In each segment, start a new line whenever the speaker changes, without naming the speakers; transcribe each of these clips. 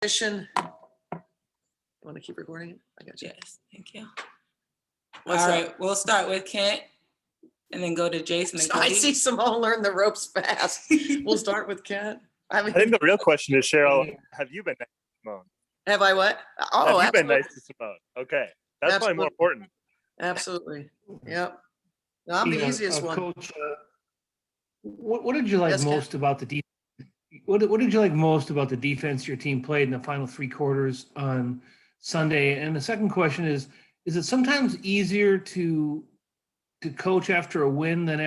You want to keep recording it? I got you.
Yes, thank you.
What's
All
up?
right, we'll start with Kent and then go to Jason and
I
Cody.
see Simone learn the ropes fast. We'll start with Kent.
I think the real question is, Cheryl, have you been nice to Simone?
Have I what? Oh,
have you been
absolutely.
nice to Simone? Okay. That's probably more important.
Absolutely. Yep. No, I'm the easiest one.
Coach, what did you like
Yes,
most about the defense? What did you like most about the defense your team played in the final three quarters on Sunday? And the second question is it sometimes easier to coach after a win than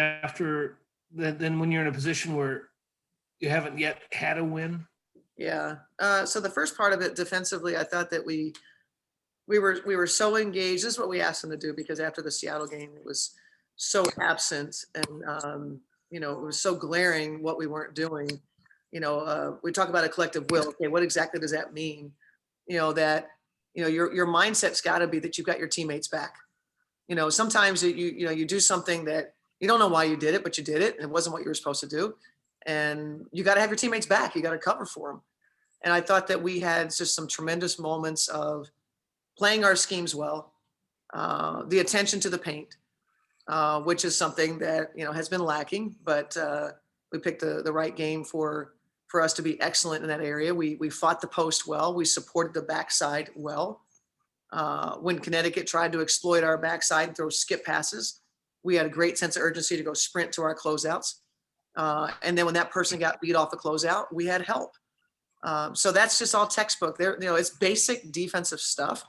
when you're in a position where you haven't yet had a win?
Yeah. So the first part of it defensively, I thought that we were so engaged. This is what we asked them to do, because after the Seattle game, it was so absent and it was so glaring what we weren't doing. We talk about a collective will. Okay, what exactly does that mean? Your mindset's got to be that you've got your teammates back. Sometimes you do something that you don't know why you did it, but you did it, and it wasn't what you were supposed to do. And you got to have your teammates back. You got to cover for them. And I thought that we had just some tremendous moments of playing our schemes well, the attention to the paint, which is something that has been lacking. But we picked the right game for us to be excellent in that area. We fought the post well. We supported the backside well. When Connecticut tried to exploit our backside and throw skip passes, we had a great sense of urgency to go sprint to our closeouts. And then when that person got beat off a closeout, we had help. So that's just all textbook. It's basic defensive stuff,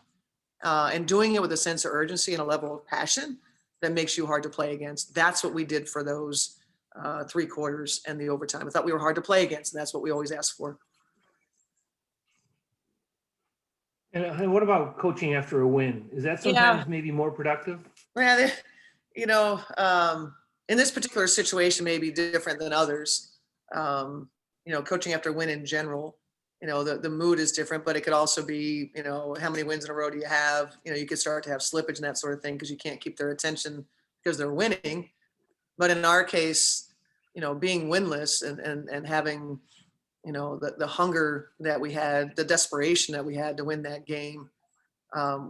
and doing it with a sense of urgency and a level of passion that makes you hard to play against. That's what we did for those 3 quarters and the overtime. I thought we were hard to play against, and that's what we always ask for.
And what about coaching after a win? Is that sometimes maybe more productive?
Yeah, in this particular situation may be different than others. Coaching after a win in general, the mood is different, but it could also be, how many wins in a row do you have? You could start to have slippage and that sort of thing because you can't keep their attention because they're winning. But in our case, being winless and having, the hunger that we had, the desperation that we had to win that game,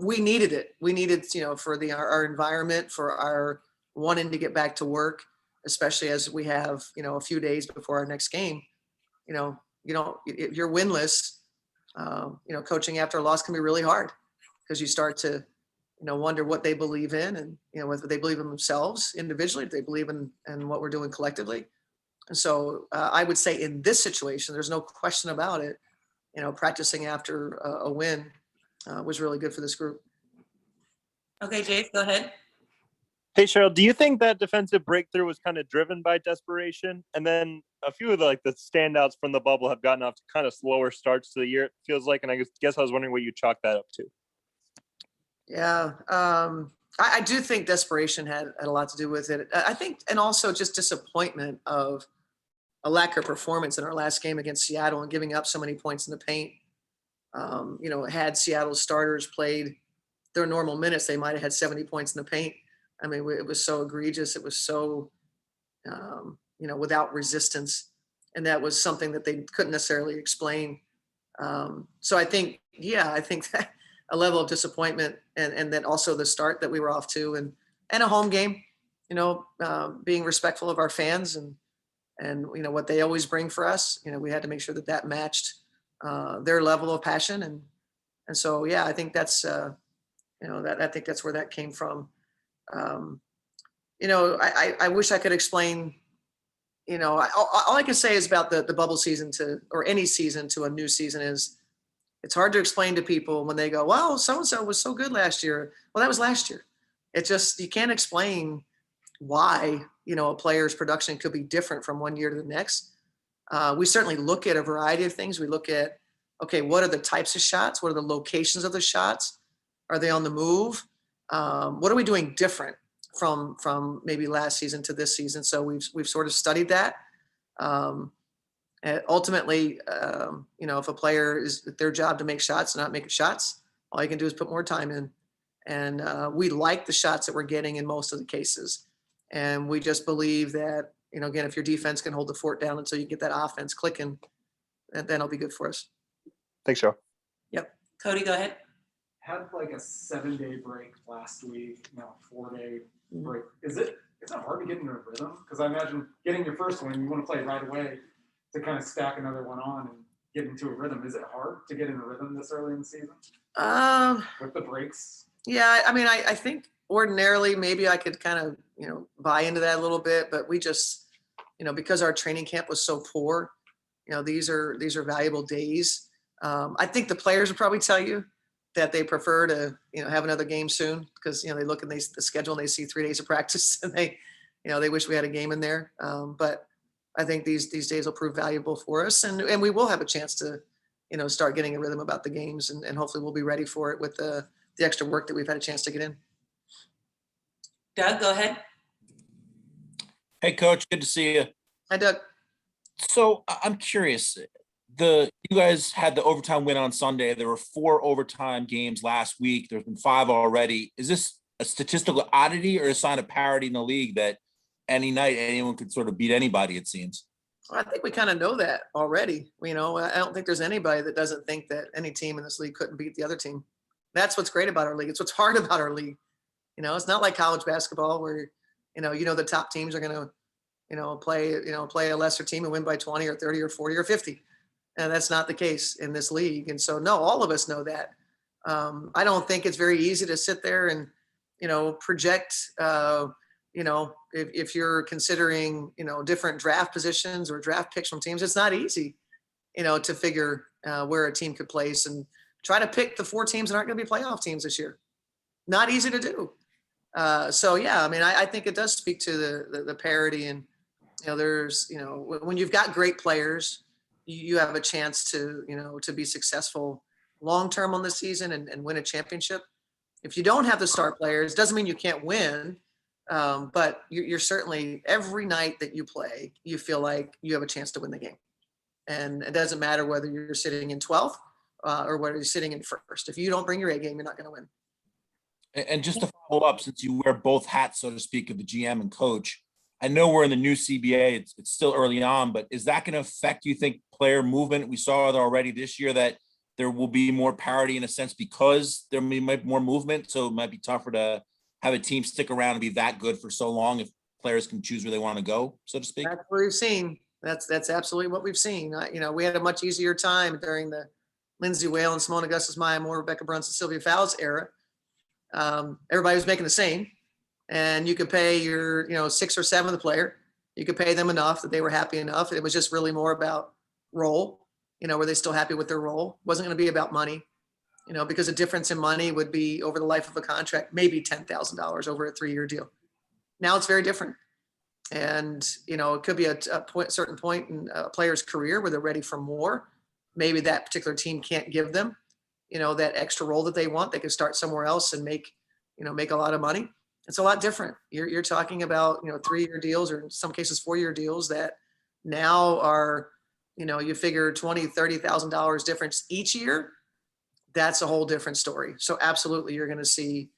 we needed it. We needed, for our environment, for our wanting to get back to work, especially as we have, a few days before our next game. If you're winless, coaching after a loss can be really hard because you start to, wonder what they believe in and, whether they believe in themselves individually, if they believe in what we're doing collectively. And so I would say in this situation, there's no question about it, practicing after a win was really good for this group.
Okay, Jace, go ahead.
Hey, Cheryl, do you think that defensive breakthrough was kind of driven by desperation? And then a few of the standouts from the bubble have gotten off to kind of slower starts to the year, it feels like. And I guess I was wondering what you chalk that up to.
Yeah, I do think desperation had a lot to do with it. I think, and also just disappointment of a lack of performance in our last game against Seattle and giving up so many points in the paint. Had Seattle starters played their normal minutes, they might have had 70 points in the paint. I mean, it was so egregious. It was so, without resistance. And that was something that they couldn't necessarily explain. So I think that a level of disappointment and then also the start that we were off to and a home game, being respectful of our fans and what they always bring for us. We had to make sure that matched their level of passion. And so, yeah, I think that's, I think that's where that came from. I wish I could explain, all I can say is about the bubble season or any season to a new season is it's hard to explain to people when they go, well, so-and-so was so good last year. Well, that was last year. It just, you can't explain why, a player's production could be different from one year to the next. We certainly look at a variety of things. We look at, okay, what are the types of shots? What are the locations of the shots? Are they on the move? What are we doing different from maybe last season to this season? So we've sort of studied that. And ultimately, if a player is their job to make shots, not making shots, all you can do is put more time in. And we like the shots that we're getting in most of the cases. And we just believe that, again, if your defense can hold the fort down until you get that offense clicking, then it'll be good for us.
Thanks, Cheryl.
Cody, go ahead.
Had like a 7-day break last week, 4-day break. Is it hard to get into a rhythm? Because I imagine getting your first one, you want to play right away to kind of stack another one on and get into a rhythm. Is it hard to get in a rhythm this early in the season with the breaks?
Yeah, I mean, I think ordinarily maybe I could kind of, buy into that a little bit, but we just, because our training camp was so poor, these are valuable days. I think the players would probably tell you that they prefer to, have another game soon because, they look at the schedule and they see 3 days of practice and they wish we had a game in there. But I think these days will prove valuable for us and we will have a chance to, start getting a rhythm about the games and hopefully we'll be ready for it with the extra work that we've had a chance to get in.
Doug, go ahead.
Hey, Coach, good to see you.
Hi, Doug.
So I'm curious. You guys had the overtime win on Sunday. There were 4 overtime games last week. There's been 5 already. Is this a statistical oddity or a sign of parity in the league that any night anyone could sort of beat anybody, it seems?
Well, I think we kind of know that already. I don't think there's anybody that doesn't think that any team in this league couldn't beat the other team. That's what's great about our league. It's what's hard about our league. It's not like college basketball where, the top teams are going to, play a lesser team and win by 20 or 30 or 40 or 50. And that's not the case in this league. And so, no, all of us know that. I don't think it's very easy to sit there and, project, if you're considering, different draft positions or draft picks from teams, it's not easy, to figure where a team could place and try to pick the 4 teams that aren't going to be playoff teams this year. Not easy to do. So, yeah, I mean, I think it does speak to the parity and, there's, when you've got great players, you have a chance to, to be successful long-term on the season and win a championship. If you don't have the star players, doesn't mean you can't win. But you're certainly every night that you play, you feel like you have a chance to win the game. And it doesn't matter whether you're sitting in 12th or whether you're sitting in first. If you don't bring your A game, you're not going to win.
And just to follow up, since you wear both hats, so to speak, of the GM and coach, I know we're in the new CBA. It's still early on, but is that going to affect, you think, player movement? We saw it already this year that there will be more parity in a sense because there might be more movement. So it might be tougher to have a team stick around and be that good for so long if players can choose where they want to go, so to speak.
That's what we've seen. That's absolutely what we've seen. We had a much easier time during the Lindsey Whalen, Simone Augustus Maya Moore, Rebecca Brunson, Sylvia Fowles era. Everybody was making the same. And you could pay your, 6th or 7th player. You could pay them enough that they were happy enough. It was just really more about role, were they still happy with their role? It wasn't going to be about money, because the difference in money would be over the life of a contract, maybe $10,000 over a 3-year deal. Now it's very different. And, it could be a certain point in a player's career where they're ready for more. Maybe that particular team can't give them, that extra role that they want. They could start somewhere else and make a lot of money. It's a lot different. You're talking about, 3-year deals or in some cases 4-year deals that now are, you figure $20,000, $30,000 difference each year. That's a whole different story. So absolutely, you're going to see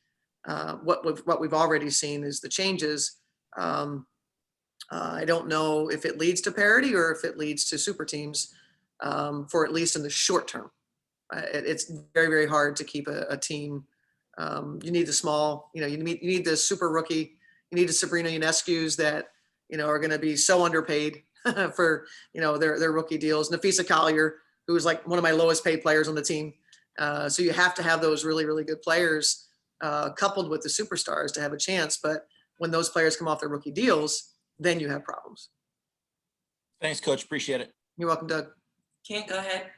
what we've already seen is the changes. I don't know if it leads to parity or if it leads to super teams for at least in the short term. It's very, very hard to keep a team. You need the small, you need the super rookie. You need the Sabrina Ionescu's that, are going to be so underpaid for, their rookie deals. Nafisa Collier, who is like one of my lowest paid players on the team. So you have to have those really, really good players coupled with the superstars to have a chance. But when those players come off their rookie deals, then you have problems.
Thanks, Coach. Appreciate it.
You're welcome, Doug.
Kent, go ahead.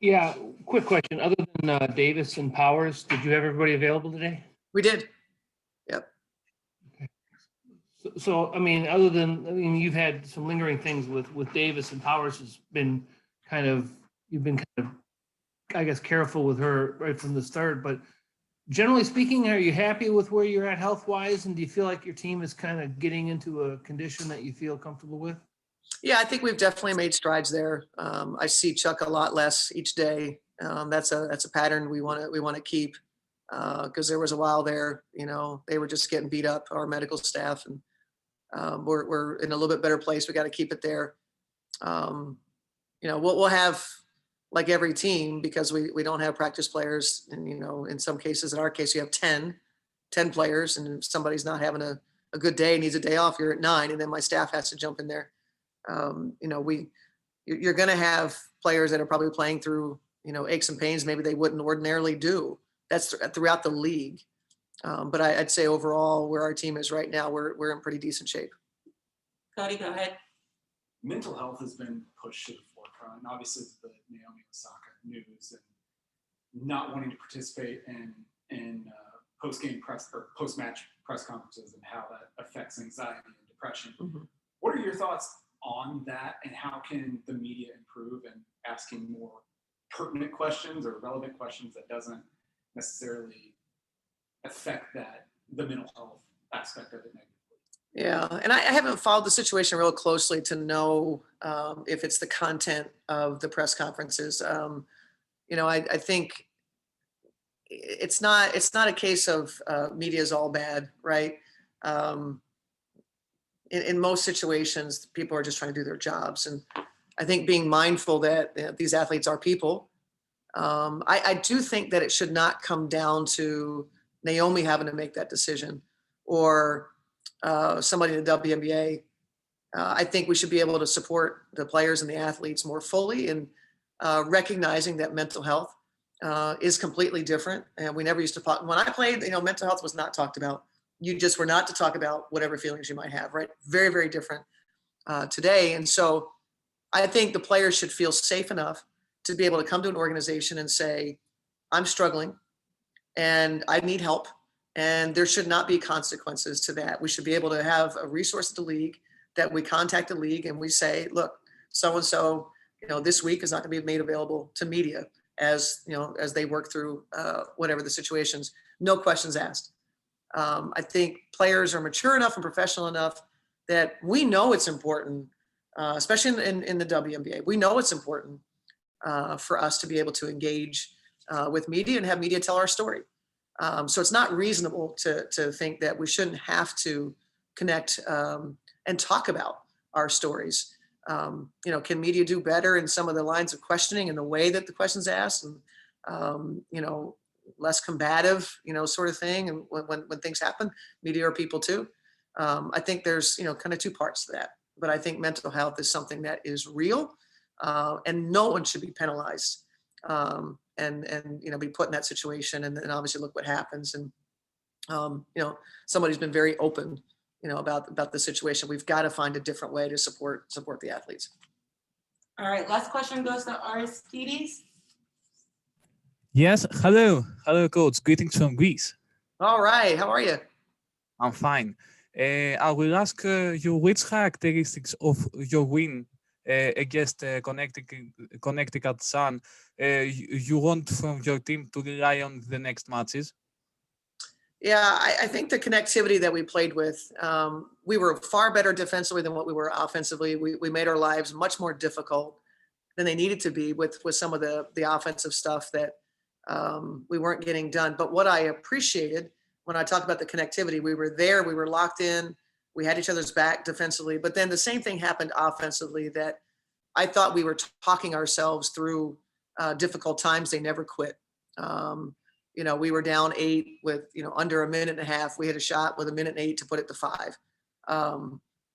Yeah, quick question. Other than Davis and Powers, did you have everybody available today?
We did. Yep.
So you've had some lingering things with Davis and Powers has been you've been I guess, careful with her right from the start. But generally speaking, are you happy with where you're at health-wise? And do you feel like your team is kind of getting into a condition that you feel comfortable with?
Yeah, I think we've definitely made strides there. I see Chuck a lot less each day. That's a pattern we want to keep because there was a while there, they were just getting beat up, our medical staff, and we're in a little bit better place. We got to keep it there. um, we'll have, like every team, because we don't have practice players. And, in some cases, in our case, you have 10 players. And if somebody's not having a good day, needs a day off, you're at 9. And then my staff has to jump in there. You're going to have players that are probably playing through, aches and pains maybe they wouldn't ordinarily do. That's throughout the league. But I'd say overall, where our team is right now, we're in pretty decent shape.
Cody, go ahead.
Mental health has been pushed to the forefront, and obviously the Naomi Osaka news and not wanting to participate in post-game press or post-match press conferences and how that affects anxiety and depression.
Mhm.
What are your thoughts on that, and how can the media improve in asking more pertinent questions or relevant questions that doesn't necessarily affect the mental health aspect of it negatively?
Yeah, and I haven't followed the situation real closely to know if it's the content of the press conferences. I think it's not a case of media is all bad, right? Um, in most situations, people are just trying to do their jobs, and I think being mindful that these athletes are people. I do think that it should not come down to Naomi having to make that decision, or somebody in the WNBA. I think we should be able to support the players and the athletes more fully, and recognizing that mental health is completely different. And we never used to talk. When I played, mental health was not talked about. You just were not to talk about whatever feelings you might have, right? Very, very different today. And so I think the players should feel safe enough to be able to come to an organization and say, I'm struggling and I need help. And there should not be consequences to that. We should be able to have a resource at the league that we contact the league and we say, look, so-and-so, this week is not going to be made available to media as they work through whatever the situations, no questions asked. I think players are mature enough and professional enough that we know it's important, especially in the WNBA. We know it's important for us to be able to engage with media and have media tell our story. So it's not reasonable to think that we shouldn't have to connect and talk about our stories. Can media do better in some of the lines of questioning and the way that the questions asked, and less combative, sort of thing. And when things happen, media are people too. I think there's kind of two parts to that. But I think mental health is something that is real, and no one should be penalized. And be put in that situation, and obviously look what happens. And somebody's been very open about the situation. We've got to find a different way to support the athletes.
All right, last question goes to Aristides.
Yes, hello, coach. Greetings from Greece.
All right, how are you?
I'm fine. I will ask you which characteristics of your win against Connecticut Sun you want from your team to rely on the next matches.
Yeah, I think the connectivity that we played with, we were far better defensively than what we were offensively. We made our lives much more difficult than they needed to be with some of the offensive stuff that we weren't getting done. But what I appreciated when I talked about the connectivity, we were there, we were locked in, we had each other's back defensively. But then the same thing happened offensively, that I thought we were talking ourselves through difficult times. They never quit. We were down 8 with, under a minute and a half. We had a shot with a minute and 8 to put it to 5.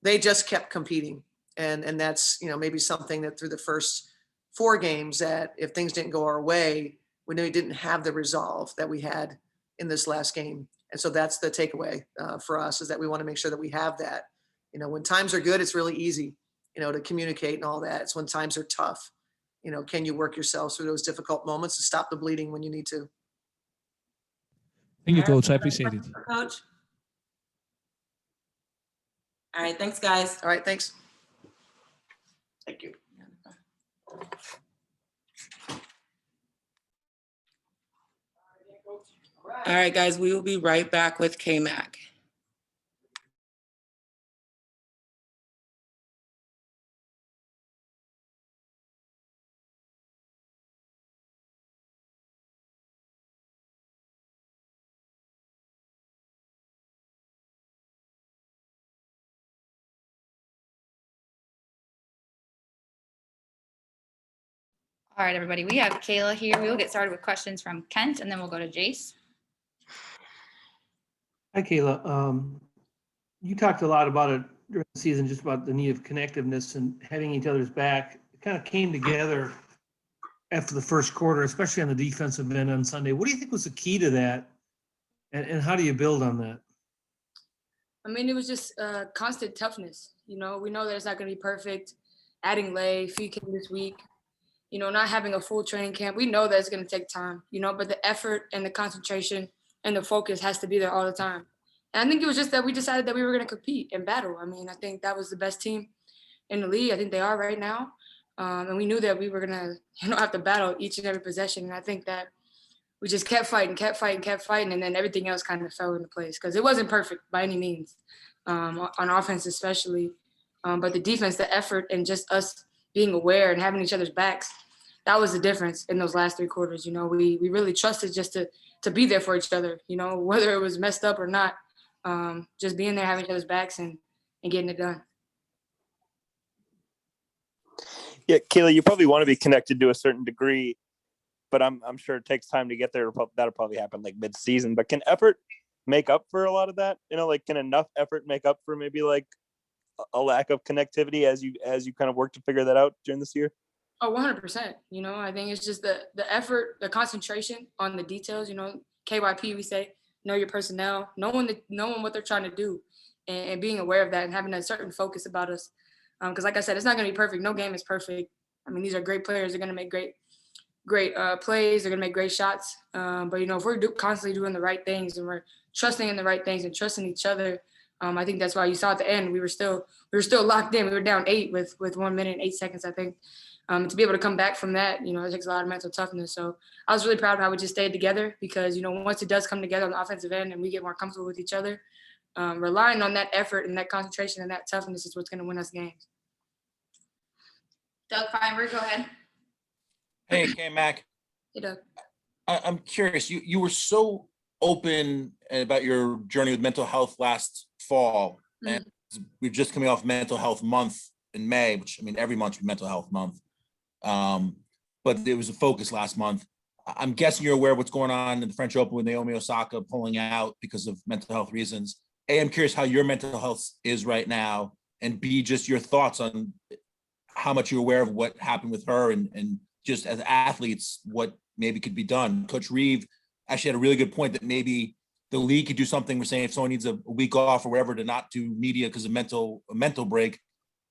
They just kept competing. And that's, maybe something that through the first 4 games, that if things didn't go our way, we knew we didn't have the resolve that we had in this last game. And so that's the takeaway for us, is that we want to make sure that we have that. When times are good, it's really easy, to communicate and all that. It's when times are tough, can you work yourselves through those difficult moments to stop the bleeding when you need to?
Thank you,
All right,
coach. I appreciate it.
Coach. All right, thanks, guys.
All right, thanks. Thank you.
All right, guys, we will be right back with K-Mac.
All right, everybody, we have Kayla here. We will get started with questions from Kent and then we'll go to Jace.
Hi, Kayla. You talked a lot about it during the season, just about the need of connectiveness and having each other's back. It kind of came together after the first quarter, especially on the defensive end on Sunday. What do you think was the key to that? And how do you build on that?
I mean, it was just constant toughness. You know, we know that it's not going to be perfect. Adding Lay, Fee came this week. You know, not having a full training camp. We know that it's going to take time, you know, but the effort and the concentration and the focus has to be there all the time. And I think it was just that we decided that we were going to compete and battle. I mean, I think that was the best team in the league. I think they are right now. And we knew that we were going to, you know, have to battle each and every possession. And I think that we just kept fighting. And then everything else kind of fell into place because it wasn't perfect by any means, on offense especially. But the defense, the effort, and just us being aware and having each other's backs, that was the difference in those last 3 quarters. You know, we really trusted just to be there for each other, you know, whether it was messed up or not, just being there, having each other's backs and getting it done.
Yeah, Kayla, you probably want to be connected to a certain degree, but I'm sure it takes time to get there. That'll probably happen like mid-season. But can effort make up for a lot of that? You know, like can enough effort make up for maybe like a lack of connectivity as you kind of work to figure that out during this year?
Oh, 100%. You know, I think it's just the effort, the concentration on the details. You know, KYP, we say, know your personnel, knowing what they're trying to do, and being aware of that and having a certain focus about us. Because, like I said, it's not going to be perfect. No game is perfect. I mean, these are great players. They're going to make great plays. They're going to make great shots. But, you know, if we're constantly doing the right things and we're trusting in the right things and trusting each other, I think that's why you saw at the end we were still locked in. We were down 8 with 1 minute and 8 seconds, I think. To be able to come back from that, you know, it takes a lot of mental toughness. So I was really proud of how we just stayed together because, you know, once it does come together on the offensive end and we get more comfortable with each other, relying on that effort and that concentration and that toughness is what's going to win us games.
Doug Feinberg, go ahead.
Hey, K-Mac.
Hey, Doug.
I'm curious. You were so open about your journey with mental health last fall, and we're just coming off Mental Health Month in May, which I mean every month is Mental Health Month. But there was a focus last month. I'm guessing you're aware of what's going on in the French Open with Naomi Osaka pulling out because of mental health reasons. A, I'm curious how your mental health is right now, and B, just your thoughts on how much you're aware of what happened with her and just as athletes, what maybe could be done. Coach Reeve actually had a really good point that maybe the league could do something. We're saying if someone needs a week off or whatever to not do media because of a mental break,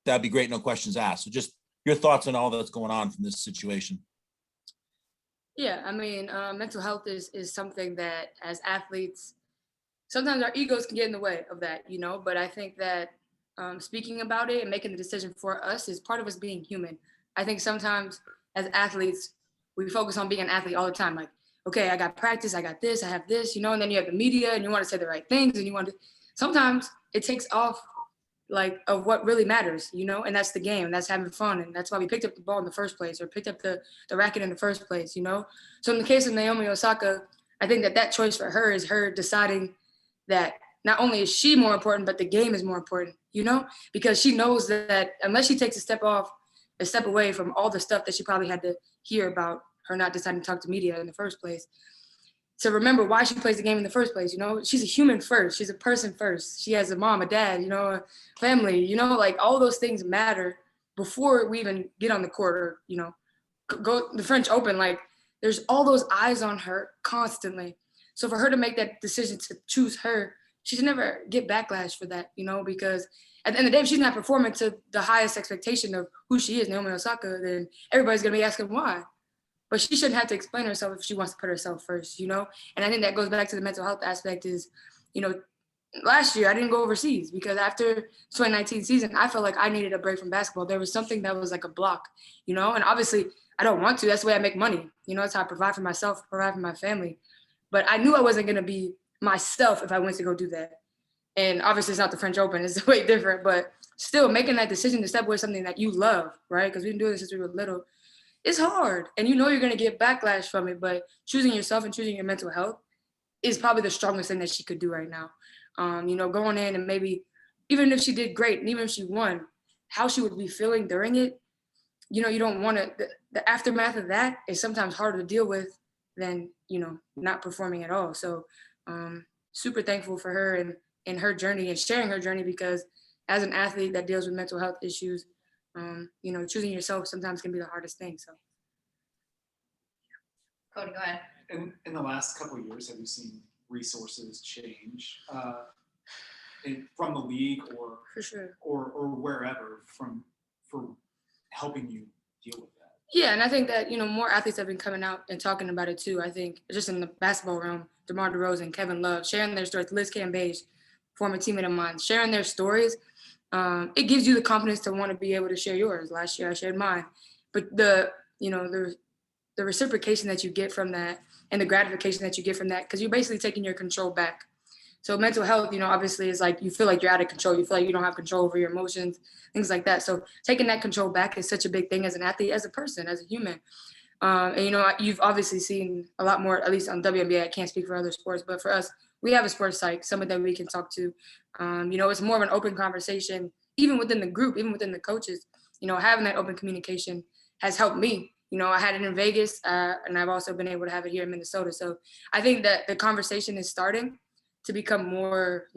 that'd be great. No questions asked. So just your thoughts on all that's going on from this situation.
Yeah, I mean, mental health is something that as athletes, sometimes our egos can get in the way of that, you know, but I think that speaking about it and making the decision for us is part of us being human. I think sometimes as athletes, we focus on being an athlete all the time. Like, okay, I got practice, I got this, I have this, you know, and then you have the media and you want to say the right things and you want to, sometimes it takes off like of what really matters, you know, and that's the game, and that's having fun. And that's why we picked up the ball in the first place or picked up the racket in the first place, you know? So in the case of Naomi Osaka, I think that choice for her is her deciding that not only is she more important, but the game is more important, you know, because she knows that unless she takes a step away from all the stuff that she probably had to hear about her not deciding to talk to media in the first place, to remember why she plays the game in the first place. You know, she's a human first. She's a person first. She has a mom, a dad, you know, a family, you know, like all those things matter before we even get on the court or, you know, go the French Open. Like there's all those eyes on her constantly. So for her to make that decision to choose her, she should never get backlash for that, you know, because at the end of the day, if she's not performing to the highest expectation of who she is, Naomi Osaka, then everybody's going to be asking why. But she shouldn't have to explain herself if she wants to put herself first, you know? And I think that goes back to the mental health aspect is, you know, last year I didn't go overseas because after 2019 season, I felt like I needed a break from basketball. There was something that was like a block, you know? And obviously I don't want to. That's the way I make money. You know, that's how I provide for myself, provide for my family. But I knew I wasn't going to be myself if I went to go do that. And obviously it's not the French Open. It's way different. But still making that decision to step away something that you love, right? Because we've been doing this since we were little. It's hard, and you know you're going to get backlash from it, but choosing yourself and choosing your mental health is probably the strongest thing that she could do right now. You know, going in and maybe, even if she did great, and even if she won, how she would be feeling during it, you don't want to, the aftermath of that is sometimes harder to deal with than, not performing at all. So super thankful for her and her journey and sharing her journey, because as an athlete that deals with mental health issues, choosing yourself sometimes can be the hardest thing. So.
Cody, go ahead.
In the last couple of years, have you seen resources change from the league or
For sure.
or wherever for helping you deal with that?
Yeah, and I think that, more athletes have been coming out and talking about it too. I think just in the basketball realm, DeMar DeRozan, Kevin Love, sharing their stories, Liz Cambage, former teammate of mine, sharing their stories, it gives you the confidence to want to be able to share yours. Last year I shared mine. But the reciprocation that you get from that and the gratification that you get from that, because you're basically taking your control back. So mental health, obviously is like you feel like you're out of control. You feel like you don't have control over your emotions, things like that. So taking that control back is such a big thing as an athlete, as a person, as a human. And you've obviously seen a lot more, at least on WNBA. I can't speak for other sports, but for us, we have a sports psych, someone that we can talk to. It's more of an open conversation, even within the group, even within the coaches. Having that open communication has helped me. I had it in Vegas, and I've also been able to have it here in Minnesota. So I think that the conversation is starting to become more,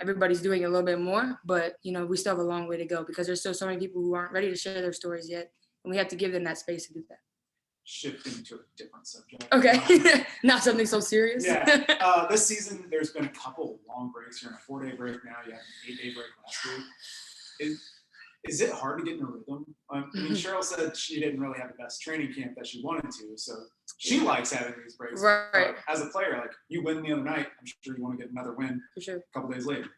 everybody's doing it a little bit more, but, we still have a long way to go because there's still so many people who aren't ready to share their stories yet. And we have to give them that space to do that.
Shifting to a different subject.
Okay, not something so serious.
Yeah, this season there's been a couple long breaks. You're in a 4-day break now. You had an 8-day break last week. Is it hard to get in a rhythm? I mean, Cheryl said she didn't really have the best training camp that she wanted to, so she likes having these breaks.
Right.
But as a player, like you win the other night, I'm sure you want to get another win
For sure.
a couple days later.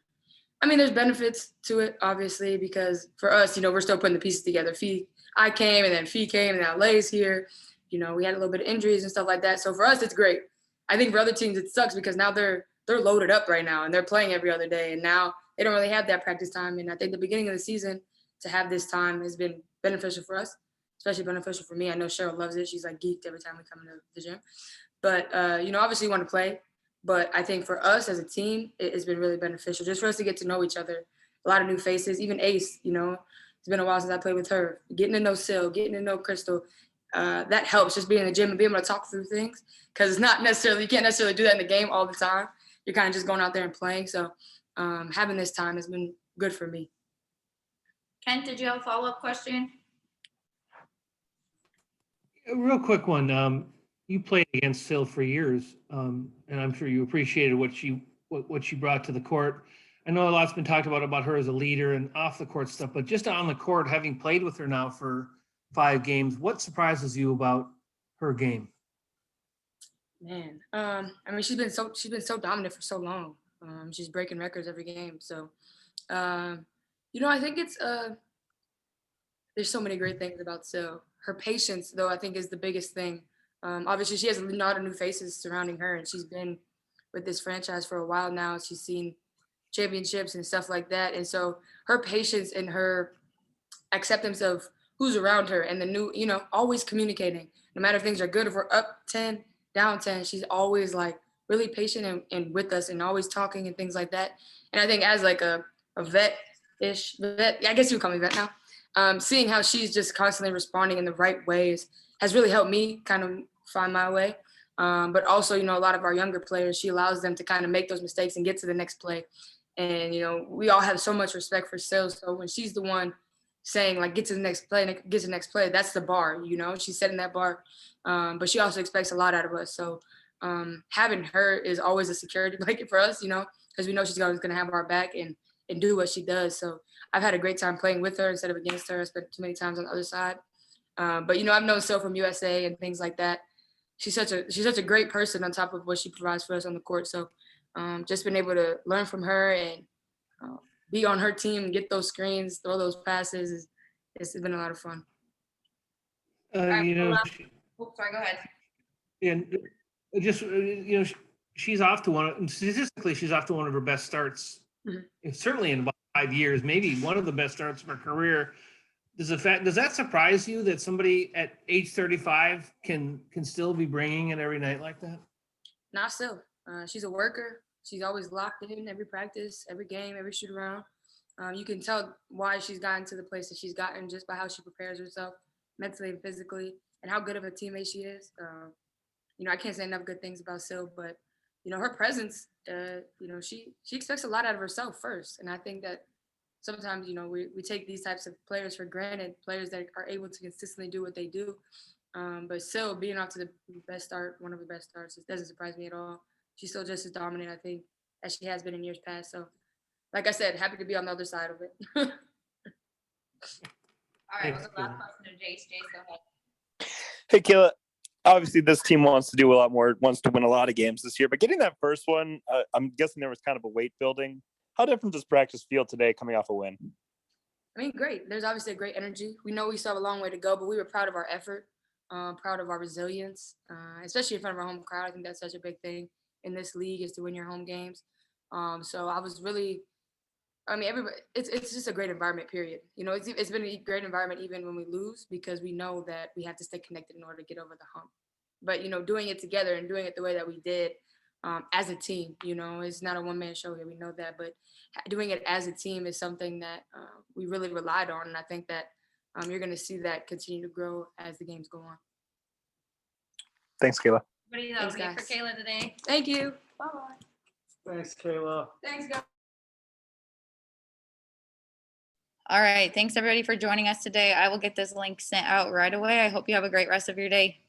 I mean, there's benefits to it, obviously, because for us, we're still putting the pieces together. I came, and then Fee came, and now Lay's here. We had a little bit of injuries and stuff like that. So for us, it's great. I think for other teams, it sucks because now they're loaded up right now, and they're playing every other day, and now they don't really have that practice time. And I think the beginning of the season to have this time has been beneficial for us, especially beneficial for me. I know Cheryl loves it. She's like geeked every time we come into the gym. But, obviously you want to play. But I think for us as a team, it's been really beneficial just for us to get to know each other. A lot of new faces, even Ace, it's been a while since I played with her. Getting to know Sil, getting to know Crystal, that helps just being in the gym and being able to talk through things. Because it's not necessarily, you can't necessarily do that in the game all the time. You're kind of just going out there and playing. So having this time has been good for me.
Kent, did you have a follow-up question?
A real quick one. You played against Sil for years, and I'm sure you appreciated what she brought to the court. I know a lot's been talked about her as a leader and off the court stuff, but just on the court, having played with her now for 5 games, what surprises you about her game?
Man, I mean, she's been so dominant for so long. She's breaking records every game. So, I think it's there's so many great things about Sil. Her patience, though, I think is the biggest thing. Obviously, she has a lot of new faces surrounding her, and she's been with this franchise for a while now. She's seen championships and stuff like that. And so her patience and her acceptance of who's around her and the new, always communicating, no matter if things are good, if we're up 10, down 10, she's always like really patient and with us and always talking and things like that. And I think as like a vet-ish, I guess you would call me vet now, seeing how she's just constantly responding in the right ways has really helped me kind of find my way. But also, a lot of our younger players, she allows them to kind of make those mistakes and get to the next play. And, we all have so much respect for Sil. So when she's the one saying, like, get to the next play, that's the bar, she's setting that bar. But she also expects a lot out of us. So having her is always a security blanket for us, because we know she's always going to have our back and do what she does. So I've had a great time playing with her instead of against her. I spent too many times on the other side. But, I've known Sil from USA and things like that. She's such a great person on top of what she provides for us on the court. So just been able to learn from her and be on her team, get those screens, throw those passes. It's been a lot of fun.
Sorry, go ahead.
And just, she's off to statistically, she's off to one of her best starts, certainly in about 5 years, maybe one of the best starts of her career. Does that surprise you that somebody at age 35 can still be bringing it every night like that?
Not so. She's a worker. She's always locked in every practice, every game, every shoot around. You can tell why she's gotten to the place that she's gotten just by how she prepares herself mentally and physically, and how good of a teammate she is. I can't say enough good things about Sil, but her presence, she expects a lot out of herself first, and I think that sometimes we take these types of players for granted, players that are able to consistently do what they do. But Sil being off to the best start, one of the best starts, it doesn't surprise me at all. She's still just as dominant, I think, as she has been in years past. So, like I said, happy to be on the other side of it.
All right,
Thanks,
well, the last
Kayla.
question to Jace. Jace, go ahead.
Hey, Kayla. Obviously, this team wants to do a lot more, wants to win a lot of games this year. But getting that first one, I'm guessing there was kind of a weight building. How different does practice feel today coming off a win?
I mean, great. There's obviously a great energy. We know we still have a long way to go, but we were proud of our effort, proud of our resilience, especially in front of our home crowd. I think that's such a big thing in this league is to win your home games. So I was really, everybody, it's just a great environment, period. It's been a great environment even when we lose, because we know that we have to stay connected in order to get over the hump. But, doing it together and doing it the way that we did as a team, it's not a one-man show here. We know that, but doing it as a team is something that we really relied on. And I think that you're going to see that continue to grow as the games go on.
Thanks, Kayla.
Everybody, that'll
Thanks,
be it for
guys.
Kayla today.
Thank you. Bye-bye.
Thanks, Kayla.
Thanks, guys.
All right. Thanks everybody for joining us today. I will get this link sent out right away. I hope you have a great rest of your day.